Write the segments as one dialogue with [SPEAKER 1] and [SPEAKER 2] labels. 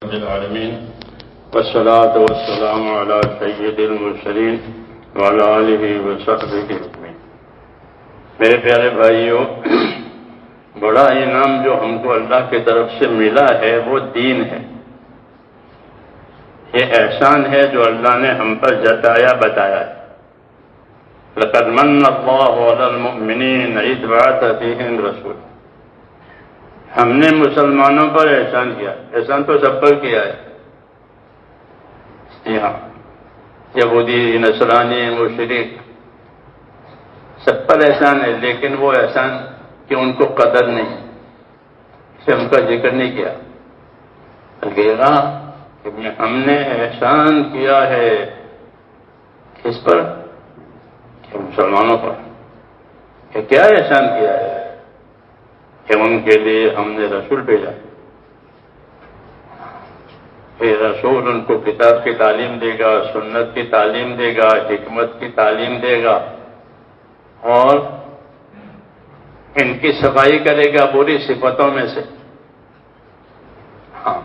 [SPEAKER 1] رب العالمين والصلاة والسلام على سید المرسلین وعلى آلہ وصحبہ اجمعین۔ میرے پیارے بھائیوں، بڑا انعام جو ہم کو اللہ کی طرف سے ملا ہے وہ دین ہے۔ یہ احسان ہے جو اللہ نے ہم پر جتایا بتایا ہے۔ لقد من اللہ علی المؤمنین اذ بعث فیہم رسولا۔ ہم نے مسلمانوں پر احسان کیا، احسان تو سب پر کیا ہے۔ جی ہاں، یہودی، نصرانی، مشرک سب پر احسان ہے، لیکن وہ احسان کہ ان کو قدر نہیں، اسے ہم کا ذکر نہیں کیا۔ کہ ہم نے احسان کیا ہے کس پر؟ کہ مسلمانوں پر۔ کہ کیا احسان کیا ہے؟ کہ ان کے لیے ہم نے رسول بھیجا۔ یہ رسول ان کو کتاب کی تعلیم دے گا، سنت کی تعلیم دے گا، حکمت کی تعلیم دے گا، اور ان کی صفائی کرے گا بری صفتوں میں سے۔ ہاں،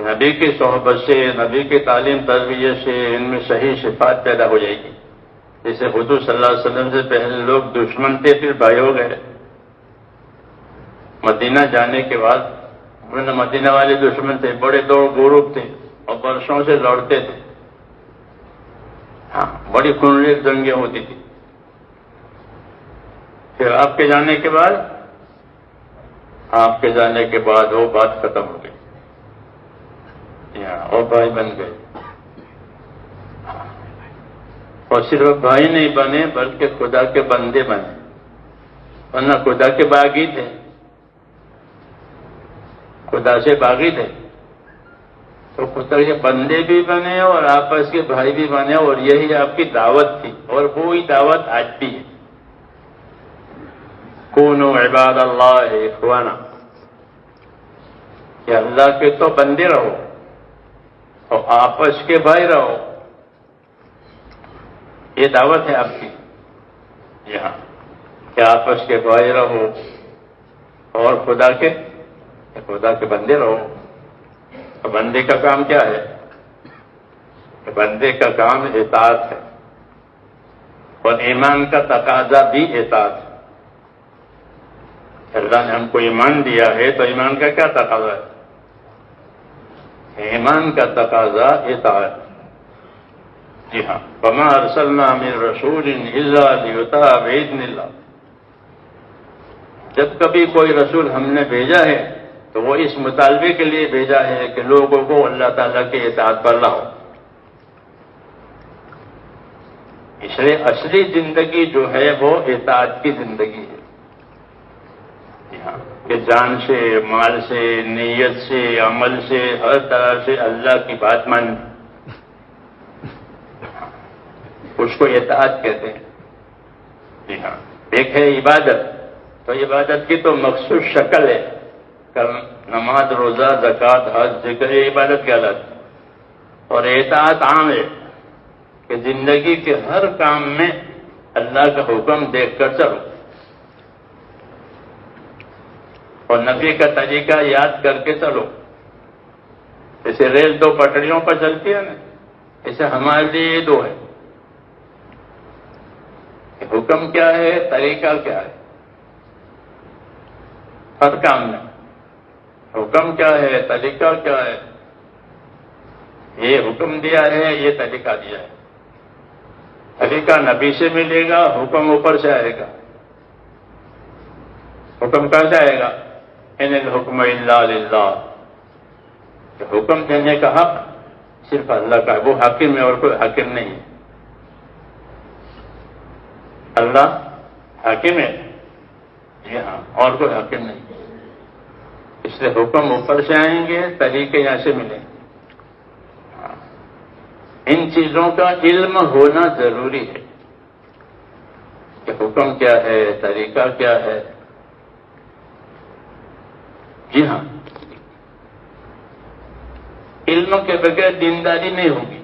[SPEAKER 1] نبی کی صحبت سے، نبی کی تعلیم تربیت سے ان میں صحیح صفات پیدا ہو جائے گی۔ جیسے حضور صلی اللہ علیہ وسلم سے پہلے لوگ دشمن تھے، پھر بھائی ہو گئے۔ مدینہ جانے کے بعد مدینہ والے دشمن تھے، بڑے دو گروپ تھے اور برسوں سے لڑتے تھے۔ ہاں، بڑی خونریز جنگیں ہوتی تھی۔ پھر آپ کے جانے کے بعد وہ بات ختم ہو گئی، اور بھائی بن گئے۔ اور صرف بھائی نہیں بنے بلکہ خدا کے بندے بنے، ورنہ خدا کے باغی تھے، خدا سے باغی تھے، تو خدا کے بندے بھی بنے اور آپس کے بھائی بھی بنے، اور یہی آپ کی دعوت تھی، اور وہی دعوت آج بھی ہے۔ کونوا عباد اللہ اخوانا، کہ اللہ کے تو بندے رہو اور آپس کے بھائی رہو، یہ دعوت ہے آپ کی یہاں، کہ آپس کے بھائی رہو اور خدا کے بندے رہو۔ اور بندے کا کام کیا ہے؟ بندے کا کام اطاعت ہے، اور ایمان کا تقاضا بھی اطاعت ہے۔ اللہ نے ہم کو ایمان دیا ہے تو ایمان کا کیا تقاضا ہے؟ ایمان کا تقاضا اطاعت۔ جی ہاں، وما ارسلنا من رسول الا لیطاع باذن اللہ۔ جب کبھی کوئی رسول ہم نے بھیجا ہے تو وہ اس مطالبے کے لیے بھیجا ہے کہ لوگوں کو اللہ تعالیٰ کے اطاعت پر لاؤ۔ اس لیے اصلی زندگی جو ہے وہ اطاعت کی زندگی ہے۔ کہ جان سے، مال سے، نیت سے، عمل سے، ہر طرح سے اللہ کی بات ماننی، اس کو اطاعت کہتے ہیں۔ جی ہاں، ایک ہے عبادت، تو عبادت کی تو مخصوص شکل ہے، نماز، روزہ، زکوٰۃ، حج، ذکر، یہ عبادت کہلاتی ہے۔ اور اطاعت عام ہے کہ زندگی کے ہر کام میں اللہ کا حکم دیکھ کر چلو، اور نبی کا طریقہ یاد کر کے چلو۔ جیسے ریل دو پٹریوں پر چلتی ہے نا، ایسے ہمارے لیے یہ دو ہے، حکم کیا ہے، طریقہ کیا ہے۔ ہر کام میں حکم کیا ہے، طریقہ کیا ہے۔ یہ حکم دیا ہے، یہ طریقہ دیا ہے۔ طریقہ نبی سے ملے گا، حکم اوپر سے آئے گا۔ حکم کہاں سے آئے گا؟ ان الحکم الا للہ، کہ حکم دینے کا حق صرف اللہ کا ہے، وہ حاکم ہے اور کوئی حاکم نہیں ہے۔ اللہ حاکم ہے، جی ہاں، اور کوئی حاکم نہیں۔ اس لیے حکم اوپر سے آئیں گے، طریقے یہاں سے ملیں گے۔ ان چیزوں کا علم ہونا ضروری ہے کہ حکم کیا ہے، طریقہ کیا ہے۔ جی ہاں، علم کے بغیر دینداری نہیں ہوگی۔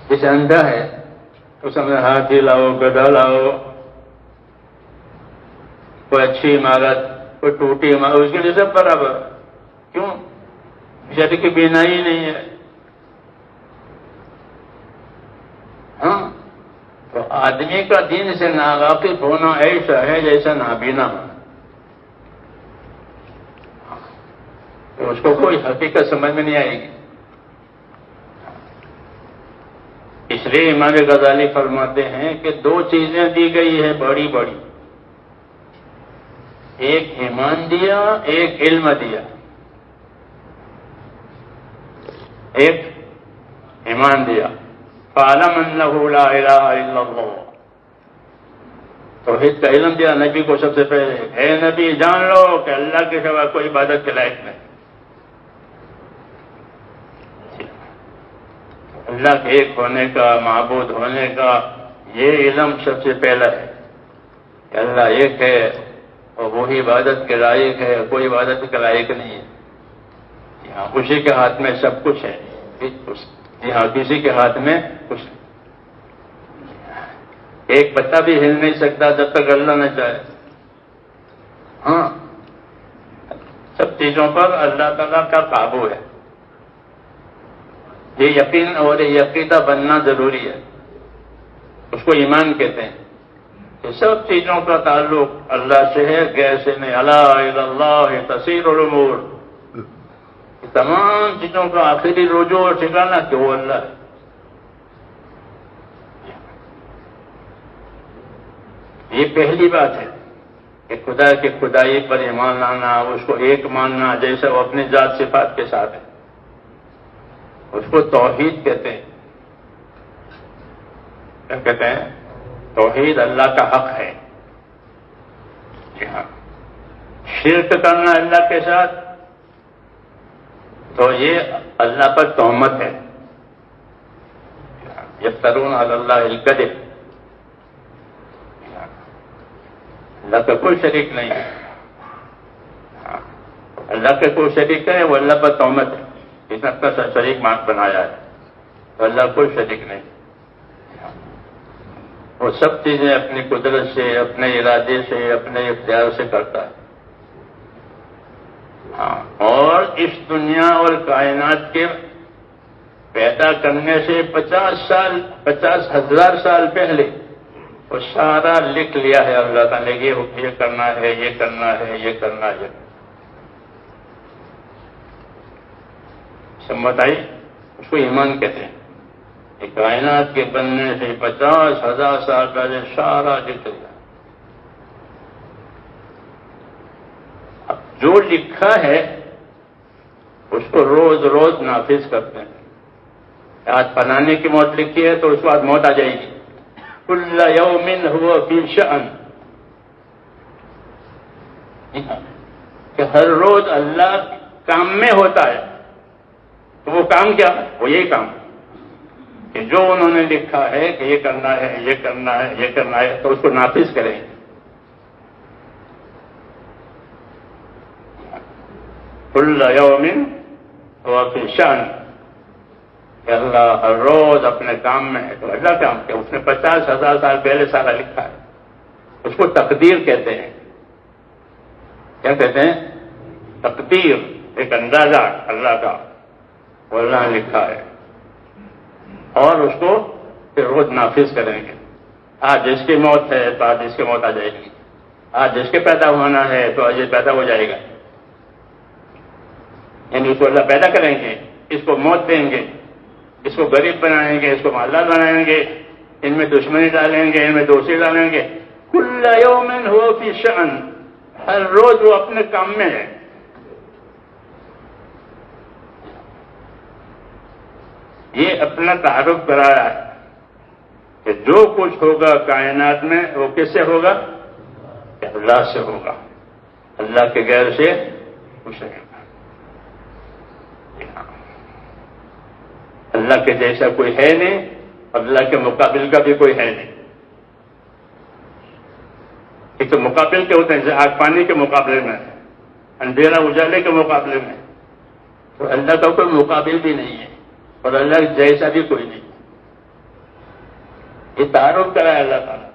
[SPEAKER 1] جیسے اندھا ہے تو سمجھ ہاتھی لاؤ، گدھا لاؤ، کوئی اچھی عمارت، کوئی ٹوٹی اس کے لیے سب برابر. کیوں؟ بیچارے کی بینائی نہیں ہے. ہاں، تو آدمی کا دین سے ناواقف ہونا ایسا ہے جیسا نابینا ہونا. تو اس کو کوئی حقیقت سمجھ میں نہیں آئے گی. اس لیے امام غزالی فرماتے ہیں کہ دو چیزیں دی گئی ہے بڑی بڑی. ایک ایمان دیا، ایک علم دیا. ایک ایمان دیا، فَعَلَمْ أَنَّهُ لَا إِلَهَ إِلَّا اللَّهُ. توحید کا علم دیا نبی کو سب سے پہلے. اے نبی جان لو کہ اللہ کے سوا کوئی عبادت کے لائق نہیں. اللہ کے ایک ہونے کا، معبود ہونے کا یہ علم سب سے پہلا ہے کہ اللہ ایک ہے اور وہی عبادت کے لائق ہے، کوئی عبادت کے لائق نہیں ہے. یہاں اسی کے ہاتھ میں سب کچھ ہے. یہاں کسی کے ہاتھ میں کچھ نہیں. ایک پتا بھی ہل نہیں سکتا جب تک اللہ نہ چاہے. ہاں، سب چیزوں پر اللہ تعالیٰ کا قابو ہے. یہ یقین اور یہ عقیدہ بننا ضروری ہے. اس کو ایمان کہتے ہیں کہ سب چیزوں کا تعلق اللہ سے ہے، غیر سے نہیں. الا الی اللہ تصیر الامور. تمام چیزوں کا آخری رجوع اور ٹھکانا کہ وہ اللہ ہے. یہ پہلی بات ہے کہ خدا کی خدائی پر ایمان لانا، اس کو ایک ماننا جیسے وہ اپنی ذات صفات کے ساتھ ہے. اس کو توحید کہتے ہیں. کیا کہتے ہیں؟ توحید اللہ کا حق ہے. جی ہاں. شرک کرنا اللہ کے ساتھ تو یہ اللہ پر تہمت ہے. یفترون علی اللہ الکذب. اللہ کا کوئی شریک نہیں ہے. اللہ کے کوئی شریک ہے وہ اللہ پر تہمت ہے. اس نے اپنا شریک بنایا ہے تو اللہ کوئی شریک نہیں. وہ سب چیزیں اپنی قدرت سے، اپنے ارادے سے، اپنے اختیار سے کرتا ہے. ہاں، اور اس دنیا اور کائنات کے پیدا کرنے سے 50,000 سال پہلے وہ سارا لکھ لیا ہے اللہ تعالیٰ نے. یہ کرنا ہے، یہ کرنا ہے، یہ کرنا ہے. سمجھ آئی؟ اس کو ایمان کہتے ہیں. یہ کائنات کے بننے سے 50,000 سال پہلے سارا لکھ لیا. اب جو لکھا ہے اس کو روز روز نافذ کرتے ہیں. آج فلانے کی موت لکھی ہے تو اس کے بعد موت آ جائے گی. کل یوم هو فی شأن. کہ ہر روز اللہ کام میں ہوتا ہے. تو وہ کام کیا ہے؟ وہ یہی کام کہ جو انہوں نے لکھا ہے کہ یہ کرنا ہے، یہ کرنا ہے، یہ کرنا ہے، تو اس کو نافذ کریں. کل یوم هو فی شأن. کہ اللہ ہر روز اپنے کام میں ہے. تو اللہ کام کیا؟ اس نے 50,000 سال پہلے سارا لکھا ہے. اس کو تقدیر کہتے ہیں. کیا کہتے ہیں؟ تقدیر. ایک اندازہ اللہ کا وہ اللہ نے لکھا ہے اور اس کو پھر روز نافذ کریں گے. آج جس کی موت ہے تو آج اس کی موت آ جائے گی. آج جس کے پیدا ہونا ہے تو آج یہ پیدا ہو جائے گا. یعنی اس کو اللہ پیدا کریں گے، اس کو موت دیں گے، اس کو غریب بنائیں گے، اس کو مالدار بنائیں گے، ان میں دشمنی ڈالیں گے، ان میں دوستی ڈالیں گے. کل یوم هو فی شأن. ہر روز وہ اپنے کام میں ہے. یہ اپنا تعارف کرایا ہے کہ جو کچھ ہوگا کائنات میں وہ کس سے ہوگا؟ کہ اللہ سے ہوگا. اللہ کے غیر سے کچھ نہیں ہوگا. اللہ کے جیسا کوئی ہے نہیں، اللہ کے مقابل کا بھی کوئی ہے نہیں. ایک تو مقابل کے ہوتے ہیں جیسے آگ پانی کے مقابلے میں، اندھیرا اجالے کے مقابلے میں. تو اللہ کا کوئی مقابل بھی نہیں ہے اور اللہ جیسا بھی کوئی نہیں. یہ تعارف کرا ہے اللہ تعالیٰ.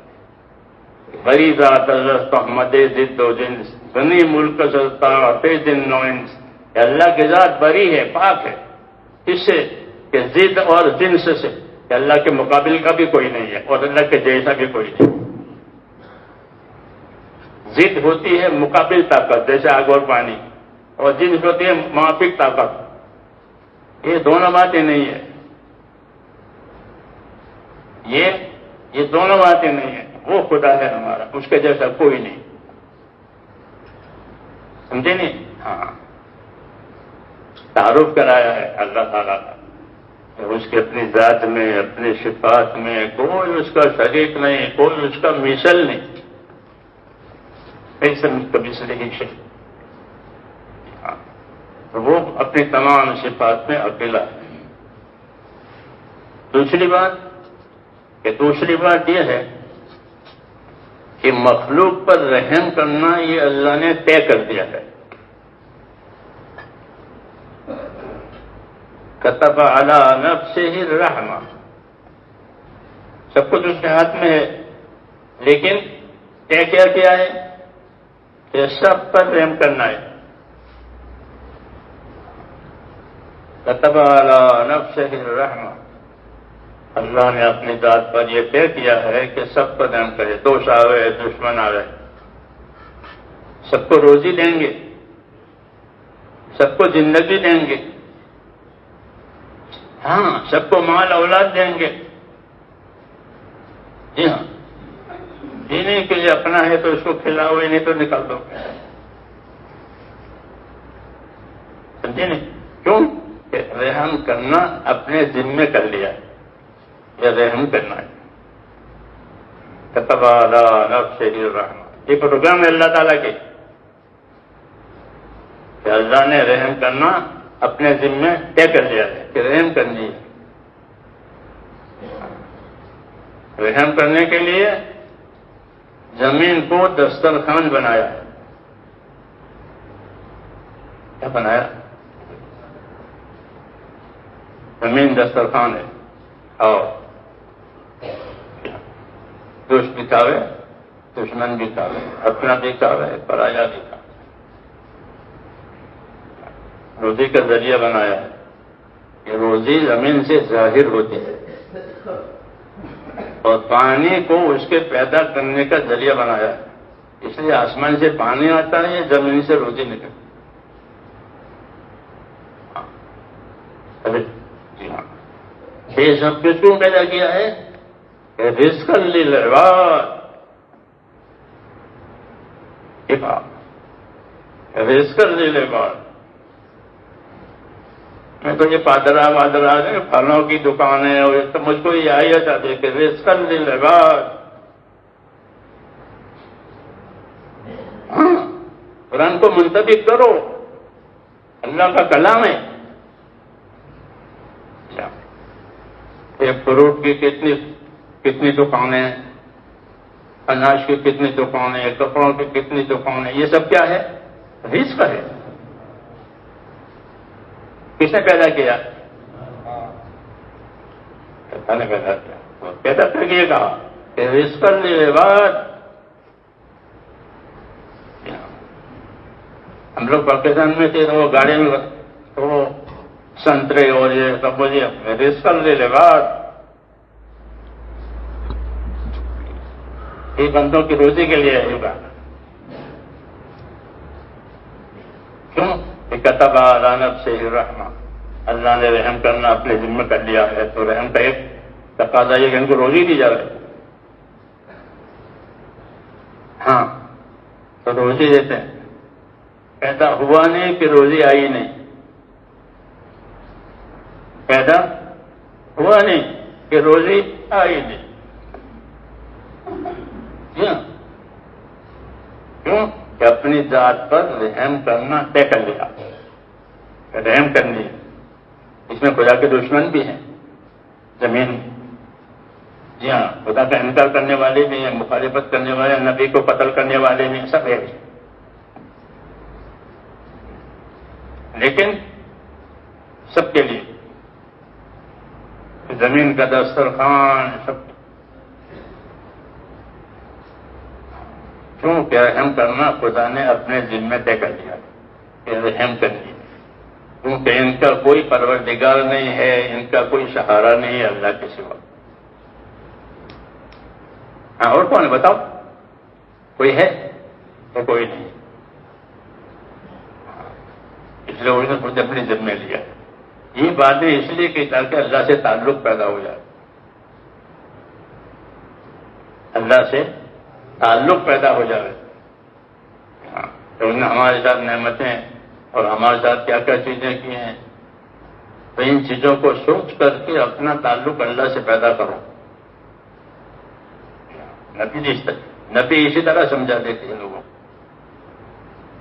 [SPEAKER 1] غریب ذات اللہ محمد ضد و جنس غنی ملک فیض نوئنس، اللہ کی ذات بری ہے، پاک ہے اس سے کہ ضد اور جنس سے، کہ اللہ کے مقابل کا بھی کوئی نہیں ہے اور اللہ کے جیسا بھی کوئی نہیں۔ ضد ہوتی ہے مقابل طاقت جیسے آگ اور پانی، اور جنس ہوتی ہے موافق طاقت، یہ دونوں باتیں نہیں ہے، یہ دونوں باتیں نہیں ہیں۔ وہ خدا ہے ہمارا، اس کے جیسا کوئی نہیں، سمجھے نہیں؟ ہاں، تعارف کرایا ہے اللہ تعالیٰ کا، اس کی اپنی ذات میں، اپنی صفات میں کوئی اس کا شریک نہیں، کوئی اس کا مثل نہیں، ایسا کبھی سے نہیں ہے۔ ہاں، وہ اپنی تمام صفات میں اکیلا ہے۔ دوسری بات یہ ہے کہ مخلوق پر رحم کرنا یہ اللہ نے طے کر دیا ہے۔ کتب علی نفسہ الرحمہ، سب کچھ اس کے ہاتھ میں ہے، لیکن طے کیا کیا ہے کہ سب پر رحم کرنا ہے۔ کتب علی نفسہ الرحمہ، اللہ نے اپنی ذات پر یہ طے کیا ہے کہ سب پر رحم کرے، دوست آوے دشمن آوے، سب کو روزی دیں گے، سب کو زندگی دیں گے، ہاں سب کو مال اولاد دیں گے، جی ہاں، جینے کے لیے اپنا ہے تو اس کو کھلاؤ، نہیں تو نکال دو، سمجھے نہیں؟ کیوں کہ رحم کرنا اپنے ذمے کر لیا، یہ رحم کرنا ہے۔ کتب علی نفسہ الرحمہ، یہ پروگرام ہے اللہ تعالیٰ کے کہ اللہ نے رحم کرنا اپنے ذمے طے کر لیا ہے کہ رحم کرنی ہے۔ رحم کرنے کے لیے زمین کو دسترخوان بنایا ہے۔ کیا بنایا؟ زمین دسترخوان ہے، اور دوست بھی کھاوے، دشمن بھی کھاوے، اپنا بھی کھاوے، پرایا بھی کھاوے، روزی کا ذریعہ بنایا ہے کہ روزی زمین سے ظاہر ہوتی ہے، اور پانی کو اس کے پیدا کرنے کا ذریعہ بنایا ہے، اس لیے آسمان سے پانی آتا ہے، زمین سے روزی نکلتی ہے۔ جی ہاں، یہ سب کس کو پیدا کیا ہے؟ رزق للعباد، رزق للعباد۔ میں تو یہ پادرا وادرا ہے پھلوں کی دکانیں، اور تو مجھ کو یہ آئی چاہتے ہے کہ رزق للعباد۔ ہاں، قرآن کو منتخب کرو، اللہ کا کلام ہے۔ ایک فروٹ کی کتنی دکانیں، اناج کی کتنی دکانیں، کپڑوں کی کتنی دکانیں، یہ سب کیا ہے؟ رزق ہے۔ کس نے پیدا کیا؟ اللہ نے پیدا کیا، پیدا کر کے کہا کہ رزق للعباد۔ ہم لوگ پاکستان میں تھے تو وہ گاڑی میں وہ سنترے اور یہ سب بولیے رزق للعباد، یہ بندوں کی روزی کے لیے ہے۔ کیوں؟ کتب علی نفسہ الرحمہ، اللہ نے رحم کرنا اپنے ذمہ کر لیا ہے، تو رحم کا ایک تقاضا یہ کہ ان کو روزی دی جائے۔ ہاں، تو روزی دیتے ہیں، پیدا ہوا نہیں کہ روزی آئی نہیں، پیدا ہوا نہیں کہ روزی آئی نہیں۔ کیوں کہ اپنی ذات پر رحم کرنا طے کر لیا، رحم کرنی ہے۔ اس میں خدا کے دشمن بھی ہیں زمین، جی ہاں، خدا کا انکار کرنے والے بھی ہیں، مخالفت کرنے والے، نبی کو قتل کرنے والے بھی ہیں، سب ہے۔ لیکن سب کے لیے زمین کا دسترخوان، سب کیوں کہ رحم کرنا خدا نے اپنے ذمہ طے کر لیا کہ رحم کرنی، کیونکہ ان کا کوئی پروردگار نہیں ہے، ان کا کوئی سہارا نہیں ہے اللہ کے سوا۔ ہاں اور کون ہے بتاؤ؟ کوئی ہے تو کوئی نہیں، اس لیے انہوں نے خود اپنے ذمہ لیا۔ یہ باتیں اس لیے کہ تاکہ اللہ سے تعلق پیدا ہو جائے، اللہ سے تعلق پیدا ہو جائے۔ ہاں تو انہوں نے ہمارے ساتھ نعمتیں اور ہمارے ساتھ کیا کیا چیزیں کی ہیں، تو ان چیزوں کو سوچ کر کے اپنا تعلق اللہ سے پیدا کرو۔ نبی اسی طرح سمجھا دیتے ہیں لوگوں کو،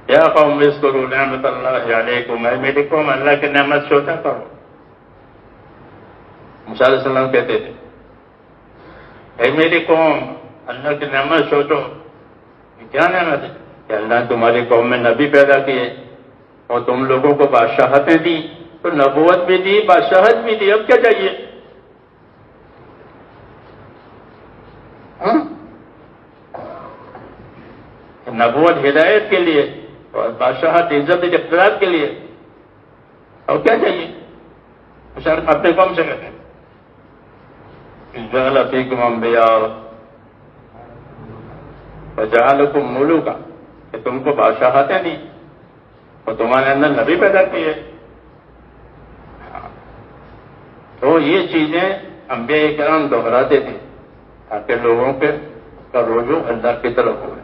[SPEAKER 1] یا قوم اذکروا نعمت اللہ علیکم، اے میری قوم اللہ کی نعمت سوچا کرو۔ موسیٰ علیہ السلام کہتے تھے اے میری قوم اللہ کی نعمت سوچو۔ کیا نعمت ہے؟ کہ اللہ نے تمہاری قوم میں نبی پیدا کیے اور تم لوگوں کو بادشاہتیں دی، تو نبوت بھی دی، بادشاہت بھی دی، اب کیا چاہیے؟ نبوت ہدایت کے لیے اور بادشاہت عزت اقتدار کے لیے، اور کیا چاہیے؟ شرط اپنے قوم سے کہتے ہیں جعل فیکم انبیاء وجعلکم ملوکا، کہ تم کو بادشاہتیں دی اور تمہارے اندر نبی پیدا کیے۔ تو یہ چیزیں انبیاء کرام دہراتے تھے تاکہ لوگوں کے کا رجوع اللہ کی طرف ہو،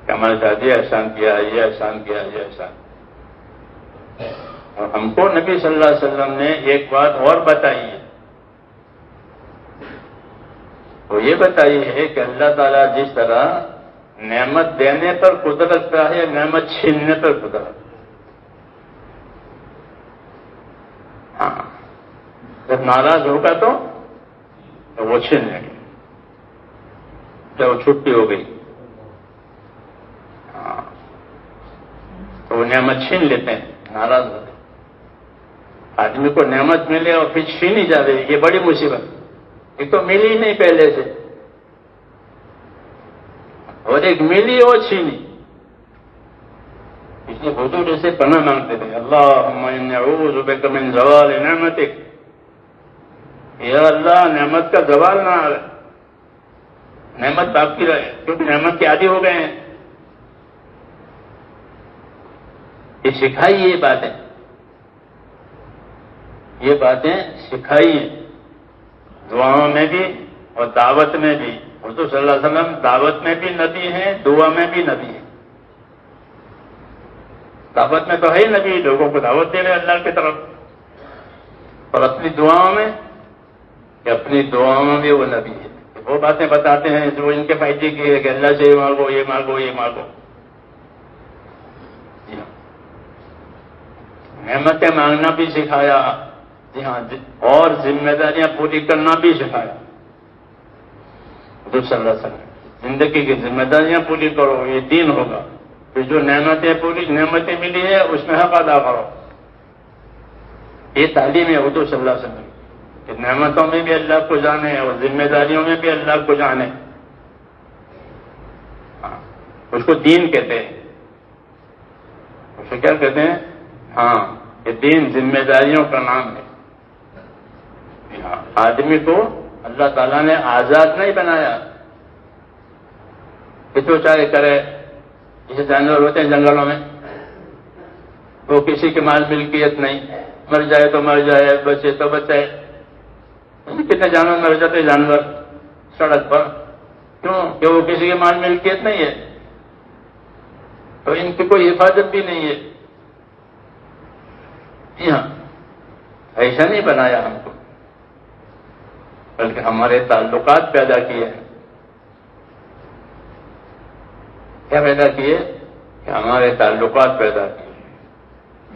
[SPEAKER 1] کہ ہمارے ساتھ یہ احسان کیا، یہ احسان کیا، یہ احسان۔ اور ہم کو نبی صلی اللہ علیہ وسلم نے ایک بات اور بتائی ہے، وہ یہ بتائی ہے کہ اللہ تعالیٰ جس طرح نعمت دینے پر قدرت رکھتا ہے، نعمت چھیننے پر قدرت۔ ہاں جب ناراض ہوگا تو وہ چھین لیں گے، جب وہ چھٹی ہو گئی تو وہ نعمت چھین لیتے ہیں، ناراض ہوتے ہیں۔ آدمی کو نعمت ملے اور پھر چھینی جائے، یہ بڑی مصیبت۔ ایک تو ملی نہیں پہلے سے، اور ایک ملی اور چھینی۔ اس لیے حضور سے پناہ مانگتے تھے، اللہم انی اعوذ بک من زوال نعمتک، یا اللہ نعمت کا زوال نہ آئے، نعمت باقی رہے، کیونکہ نعمت کے عادی ہو گئے ہیں۔ یہ سکھائی، یہ باتیں سکھائی ہیں، دعاؤں میں بھی اور دعوت میں بھی۔ حضور صلی اللہ علیہ وسلم دعوت میں بھی نبی ہیں، دعا میں بھی نبی ہیں۔ دعوت میں تو ہے ہی نبی، لوگوں کو دعوت دے رہے اللہ کی طرف، اور اپنی دعاؤں میں بھی وہ نبی ہے، وہ باتیں بتاتے ہیں جو ان کے فائدے کی ہے کہ اللہ سے یہ مانگو، یہ مانگو، یہ مانگو۔ نعمتیں مانگنا بھی سکھایا، جی ہاں، اور ذمہ داریاں پوری کرنا بھی سکھایا حضور صلی اللہ علیہ وسلم۔ زندگی کی ذمہ داریاں پوری کرو، یہ دین ہوگا۔ پھر جو نعمتیں ملی ہے اس میں حق ادا کرو۔ یہ تعلیم ہے حضور صلی اللہ علیہ وسلم کہ نعمتوں میں بھی اللہ کو جانے اور ذمہ داریوں میں بھی اللہ کو جانے۔ اس کو دین کہتے ہیں، اسے کیا کہتے ہیں؟ ہاں، یہ دین ذمہ داریوں کا نام ہے۔ آدمی کو اللہ تعالیٰ نے آزاد نہیں بنایا کہ جو چاہے کرے۔ جیسے جانور ہوتے ہیں جنگلوں میں، وہ کسی کی مال ملکیت نہیں، مر جائے تو مر جائے، بچے تو بچے۔ کتنے جانور مر جاتے جانور سڑک پر، کیوں؟ کہ وہ کسی کی مال ملکیت نہیں ہے، تو ان کی کوئی حفاظت بھی نہیں ہے۔ جی ہاں، ایسا نہیں بنایا ہم کو، بلکہ ہمارے تعلقات پیدا کیے ہیں۔ کیا پیدا کیے؟ کہ ہمارے تعلقات پیدا کیے۔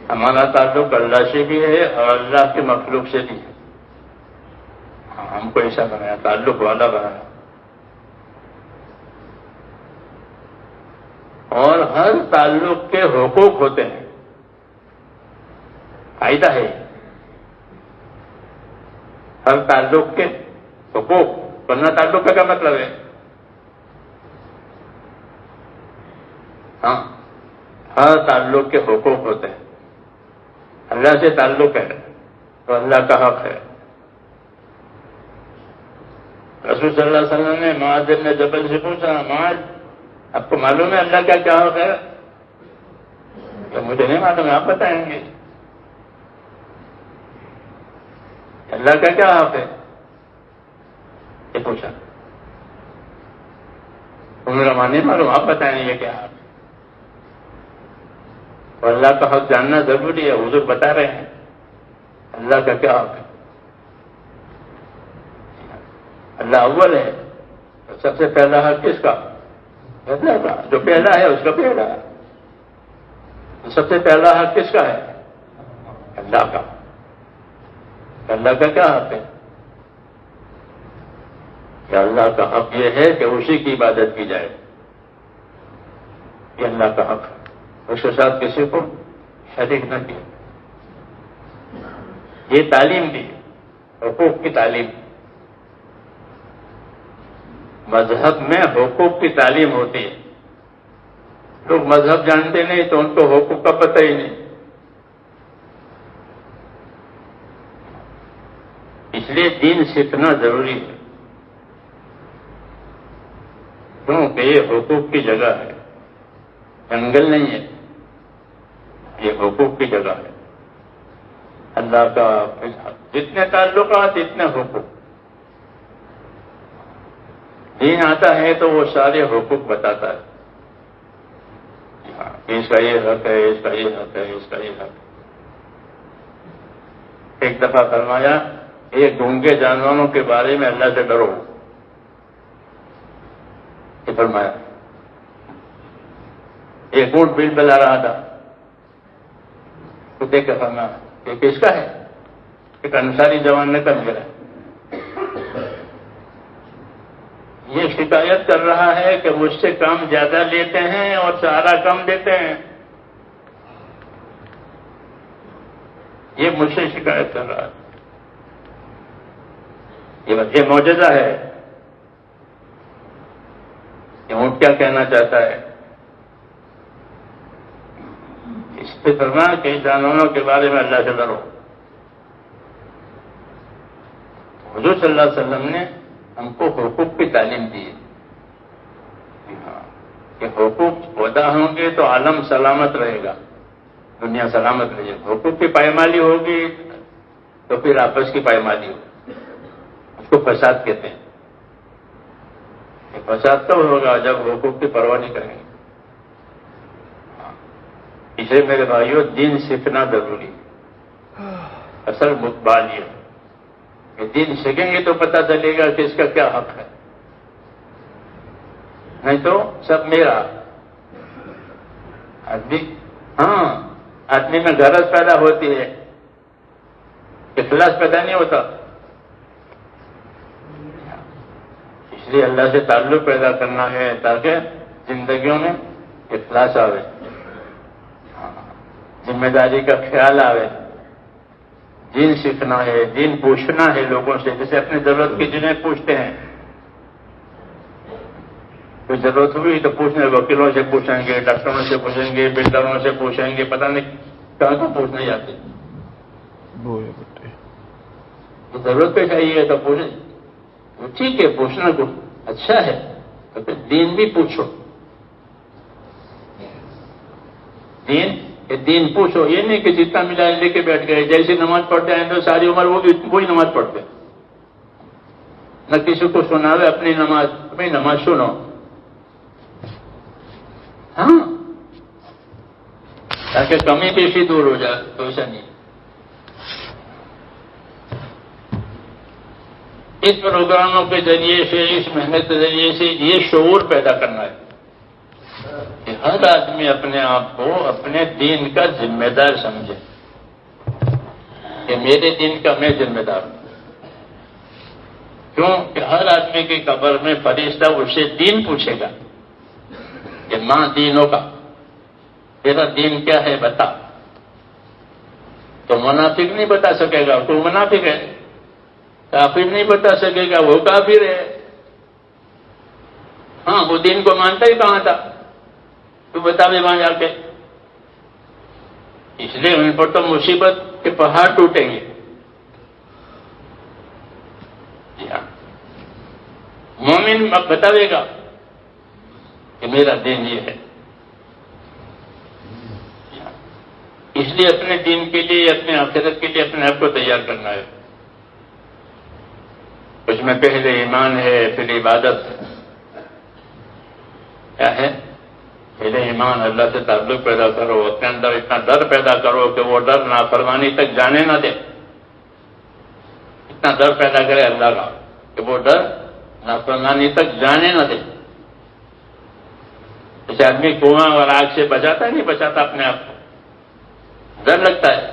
[SPEAKER 1] ہمارا تعلق اللہ سے بھی ہے اور اللہ کے مخلوق سے بھی ہے۔ ہم کو ایسا بنایا، تعلق والا بنایا۔ اور ہر تعلق کے حقوق ہوتے ہیں، قاعدہ ہے۔ ہر تعلق کے حقوق، ورنہ تعلق کا کیا مطلب ہے؟ ہر تعلق کے حقوق ہوتے ہیں. اللہ سے تعلق ہے تو اللہ کا حق ہے. رسول صلی اللہ علیہ وسلم نے معاذ بن جبل سے پوچھا، معاذ آپ کو معلوم ہے اللہ کا کیا حق ہے؟ کہ مجھے نہیں معلوم ہے، آپ بتائیں گے اللہ کا کیا حق ہے؟ یہ پوچھا. انہوں نے کہا نہیں معلوم، آپ بتائیں یہ کیا حق ہے. اور اللہ کا حق جاننا ضروری ہے. حضور بتا رہے ہیں اللہ کا کیا حق ہے. اللہ اول ہے تو سب سے پہلا حق کس کا؟ اللہ کا. جو پہلا ہے اس کا پہلا ہے. تو سب سے پہلا حق کس کا ہے؟ اللہ کا. اللہ کا کیا حق ہے؟ کہ اللہ کا حق یہ ہے کہ اسی کی عبادت کی جائے. یہ اللہ کا حق ہے. اس کے ساتھ کسی کو شریک نہ کیا. یہ تعلیم دی، حقوق کی تعلیم. مذہب میں حقوق کی تعلیم ہوتی ہے. لوگ مذہب جانتے نہیں تو ان کو حقوق کا پتہ ہی نہیں. اس لیے دین سیکھنا ضروری ہے، کیونکہ یہ حقوق کی جگہ ہے، جنگل نہیں ہے. یہ حقوق کی جگہ ہے. اللہ کا جتنے تعلقات اتنے حقوق. دین آتا ہے تو وہ سارے حقوق بتاتا ہے. اس کا یہ حق ہے، اس کا یہ حق ہے، اس کا یہ حق ہے. ایک دفعہ فرمایا ایک گونگے جانوروں کے بارے میں اللہ سے ڈرو. یہ فرمایا. ایک اونٹ بل بلا رہا تھا تو دیکھ کر فرمایا یہ کس کا ہے؟ ایک انصاری جوان نے کر ملا. یہ شکایت کر رہا ہے کہ مجھ سے کام زیادہ لیتے ہیں اور سارا کم دیتے ہیں. یہ مجھ سے شکایت کر رہا ہے. یہ معجزہ ہے. یہ اونٹ کیا کہنا چاہتا ہے؟ اس پہ فرمایا کہ جانوروں کے بارے میں اللہ سے ڈرو. حضور صلی اللہ علیہ وسلم نے ہم کو حقوق کی تعلیم دی ہے کہ حقوق ادا ہوں گے تو عالم سلامت رہے گا، دنیا سلامت رہے گی. حقوق کی پائمالی ہوگی تو پھر آپس کی پائمالی ہوگی. اس کو فساد کہتے ہیں. یہ فساد تب ہوگا جب حقوق کی پرواہ نہیں کریں گے. اس لیے میرے بھائیوں دین سیکھنا ضروری ہے. اصل بات یہ کہ دین سیکھیں گے تو پتہ چلے گا کہ اس کا کیا حق ہے. نہیں تو سب میرا. آدمی میں غرض پیدا ہوتی ہے، اخلاص پیدا نہیں ہوتا. اس لیے اللہ سے تعلق پیدا کرنا ہے تاکہ زندگیوں میں اخلاص آوے، ذمہ داری کا خیال آوے. دین سیکھنا ہے، دین پوچھنا ہے لوگوں سے، جیسے اپنی ضرورت کی جنہیں پوچھتے ہیں. کوئی ضرورت ہوئی تو پوچھنے، وکیلوں سے پوچھیں گے، ڈاکٹروں سے پوچھیں گے، بلڈروں سے پوچھیں گے، پتہ نہیں کہاں کو پوچھنے جاتے. ضرورت پیش آئی ہے تو پوچھیں. ٹھیک ہے پوچھنا کو اچھا ہے، تو پھر دین بھی پوچھو. دین پوچھو. یہ نہیں کہ جتنا ملا لے کے بیٹھ گئے، جیسی نماز پڑھتے ہیں تو ساری عمر وہی نماز پڑھتے. نہ کسی کو سناوے اپنی نماز سنو. ہاں تاکہ کمی بیشی دور ہو جائے. تو ایسا نہیں. اس پروگراموں کے ذریعے سے، اس محنت کے ذریعے سے یہ شعور پیدا کرنا ہے کہ ہر آدمی اپنے آپ کو اپنے دین کا ذمہ دار سمجھے کہ میرے دین کا میں ذمہ دار ہوں. کیوں کہ ہر آدمی کی قبر میں فرشتہ اس سے دین پوچھے گا کہ ماں دینوں کا تیرا دین کیا ہے بتا. تو منافق نہیں بتا سکے گا، تو منافق ہے. کافر نہیں بتا سکے گا، وہ کافر ہے. ہاں وہ دین کو مانتا ہی کہاں تھا؟ تو بتا بھی وہاں جا کے. اس لیے ان پر تو مصیبت کے پہاڑ ٹوٹیں گے. جی ہاں، مومن اب بتاوے گا کہ میرا دین یہ ہے. اس لیے اپنے دین کے لیے، اپنے آخرت کے لیے اپنے آپ کو تیار کرنا ہے. اس میں پہلے ایمان ہے، پھر عبادت. کیا ہے؟ پہلے ایمان، اللہ سے تعلق پیدا کرو، اپنے اندر اتنا ڈر پیدا کرو کہ وہ ڈر نافرمانی تک جانے نہ دے. اتنا ڈر پیدا کرے اللہ کا کہ وہ ڈر نافرمانی تک جانے نہ دے. جیسے آدمی کنواں اور آگ سے بچاتا ہے، نہیں بچاتا اپنے آپ کو، ڈر لگتا ہے.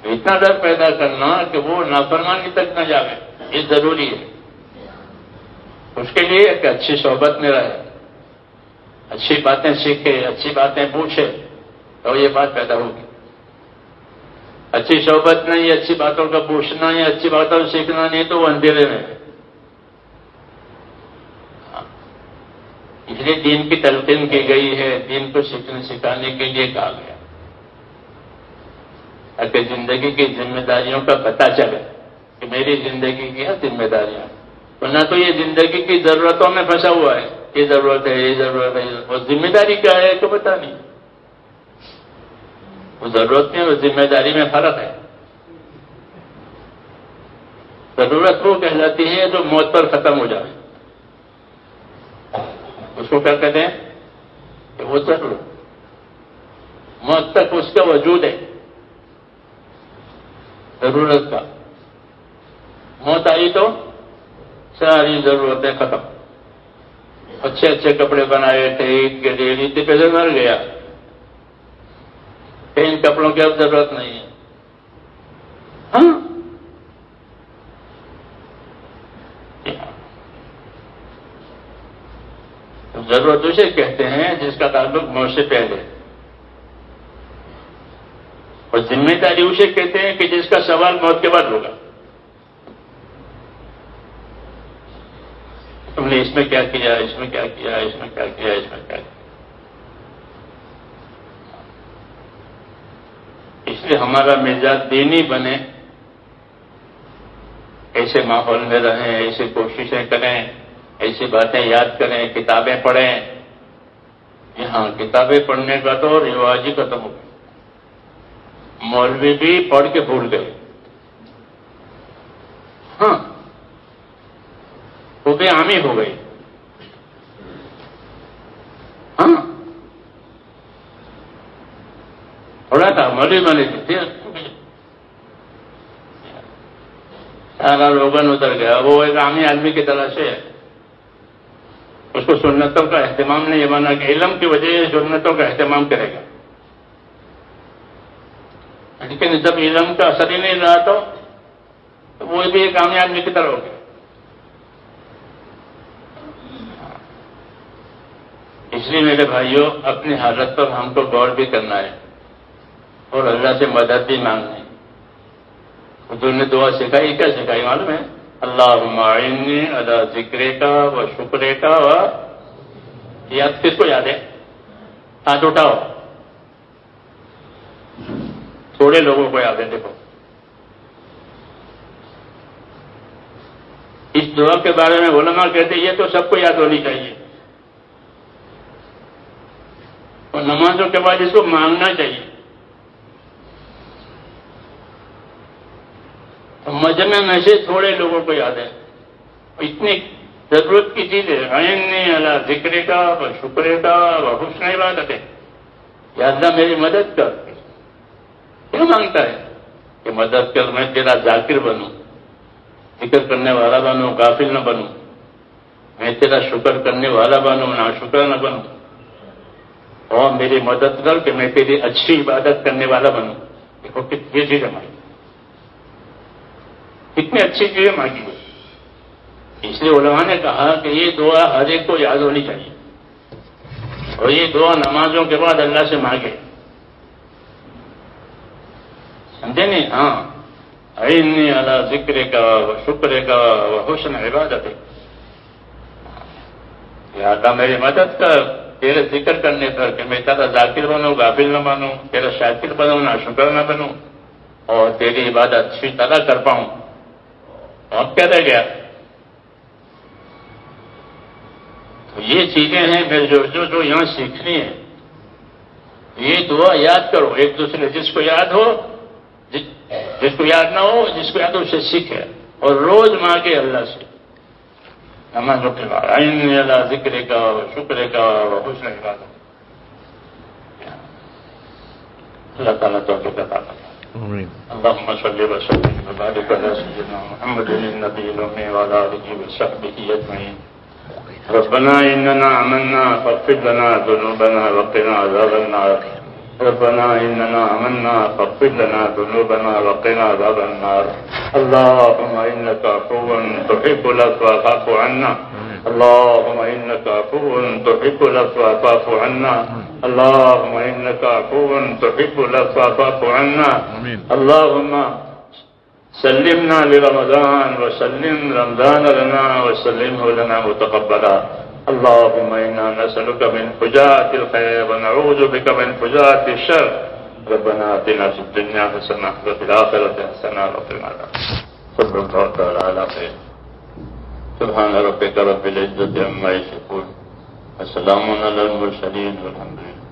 [SPEAKER 1] اتنا ڈر پیدا کرنا کہ وہ نافرمانی تک نہ جاوے، یہ ضروری ہے. اس کے لیے کہ اچھی صحبت میں رہے، اچھی باتیں سیکھے، اچھی باتیں پوچھے، تو یہ بات پیدا ہوگی. اچھی صحبت نہیں، اچھی باتوں کا پوچھنا یا اچھی باتوں کو سیکھنا نہیں تو وہ اندھیرے میں ہے. اس لیے دین کی تلقین کی گئی ہے، دین کو سیکھنے سکھانے کے لیے کہا گیا تاکہ زندگی کی ذمہ داریوں کا پتہ چلے کہ میری زندگی کی ہے ذمہ داریاں. ورنہ تو یہ زندگی کی ضرورتوں میں پھنسا ہوا ہے، یہ ضرورت ہے، یہ ضرورت ہے، اور ذمہ داری کیا ہے تو پتہ نہیں. وہ ضرورت میں اور ذمہ داری میں فرق ہے. ضرورت وہ کہلاتی ہے جو موت پر ختم ہو جائے، اس کو کیا کہتے ہیں کہ وہ ضرورت موت تک اس کا وجود ہے. ضرورت کا موت آئی تو ساری ضرورتیں ختم. اچھے اچھے کپڑے بنائے تھے عید کے لیے، عید کے پہلے مر گیا، ان کپڑوں کی اب ضرورت نہیں ہے. ہاں، ضرورت اسے کہتے ہیں جس کا تعلق موت سے پہلے، اور ذمہ داری اسے کہتے ہیں کہ جس کا سوال موت کے بعد ہوگا. تم نے اس میں کیا کیا، اس میں کیا کیا، اس میں کیا کیا، اس میں کیا کیا. اس لیے ہمارا مزاج دینی بنے، ایسے ماحول میں رہیں، ایسی کوششیں کریں، ایسی باتیں یاد کریں، کتابیں پڑھیں. یہاں کتابیں پڑھنے کا تو رواج ہی ختم ہو گیا. مولوی بھی پڑھ کے بھول گئے. ہاں، وہ بھی عامی ہو گئی. ہاں، تھوڑا تھا مولوی بنے تھے، سارا لوگن اتر گیا. وہ ایک عامی آدمی کی طرح سے اس کو سنتوں کا اہتمام نہیں بنا کہ علم کی وجہ سے سنتوں کا اہتمام کرے گا. لیکن جب علم کا اثر ہی نہیں رہا تو وہ بھی ایک عامی آدمی کی طرح ہو گیا. اس لیے میرے بھائیوں، اپنی حالت پر ہم کو غور بھی کرنا ہے اور اللہ سے مدد بھی مانگنی. حضور نے دعا سکھائی، کیا سکھائی معلوم ہے؟ اللہم اعنی علی ذکرک و شکرک و، یاد کس کو یاد ہے؟ ہاتھ اٹھاؤ. تھوڑے لوگوں کو یاد ہے. دیکھو اس دعا کے بارے میں علماء کہتے ہیں یہ تو سب کو یاد ہونی چاہیے، اور نمازوں کے بعد اس کو مانگنا چاہیے. مجمع میں سے تھوڑے لوگوں کو یاد ہے. اتنی ضرورت کی چیز ہے. اعنی علی ذکرک و شکرک و حسن عبادتک. یا اللہ میری مدد کر. کیوں مانگتا ہے کہ مدد کر، میں تیرا ذاکر بنوں، ذکر کرنے والا بنوں، غافل نہ بنوں. میں تیرا شکر کرنے والا بنوں، ناشکر نہ بنوں. اور میری مدد کر کہ میں تیری اچھی عبادت کرنے والا بنوں. دیکھو کتنی چیزیں مانگی، کتنی اچھی چیزیں مانگی ہوئی. اس لیے علماء نے کہا کہ یہ دعا ہر ایک کو یاد ہونی چاہیے، اور یہ دعا نمازوں کے بعد اللہ سے مانگے. سمجھے نہیں؟ ہاں، اعنی علی ذکرک و شکرک و حسن عبادتک. یا اللہ میری مدد کر تیرے ذکر کرنے پر کہ میں تیرا ذاکر بنوں، غافل نہ بنوں، تیرا شاکر بنوں، ناشکر نہ بنوں، اور تیری عبادت اچھی طرح کر پاؤں. اب کیا رہ گیا؟ تو یہ چیزیں ہیں پھر جو یہاں سیکھنی ہے. یہ دعا یاد کرو ایک دوسرے، جس کو یاد ہو، جس کو یاد نہ ہو، جس کو یاد ہو اسے سیکھے، اور روز مانگے اللہ سے. نماز کے بعد عینی اللہ ذکر کا و شکر کا و حسن عبادت. اللہ تعالیٰ توفیق عطا فرمائے. اللهم صل وسلم وبارك على سيدنا محمد النبي الأمي وعلى آله وصحبه أجمعين. ربنا إننا آمنا فاغفر لنا ذنوبنا وقنا عذاب النار. ربنا إننا آمنا فاغفر لنا ذنوبنا وقنا عذاب النار. اللهم إنك عفو تحب العفو فاعف عنا. اللهم إنك عفو تحب العفو فاعف عنا. اللهم إنك عفو تحب العفو فاعف عنا. اللهم سلمنا لرمضان وسلم رمضان لنا وسلمه لنا متقبلا. اللهم إنا نسألك من فجاءة الخير ونعوذ بك من فجاءة الشر. ربنا آتنا في الدنيا حسنة وفي الآخرة حسنة وقنا عذاب النار. صلى الله تعالى على خير. سبحان ربك رب العزة عما يصفون وسلام على المرسلين والحمد لله.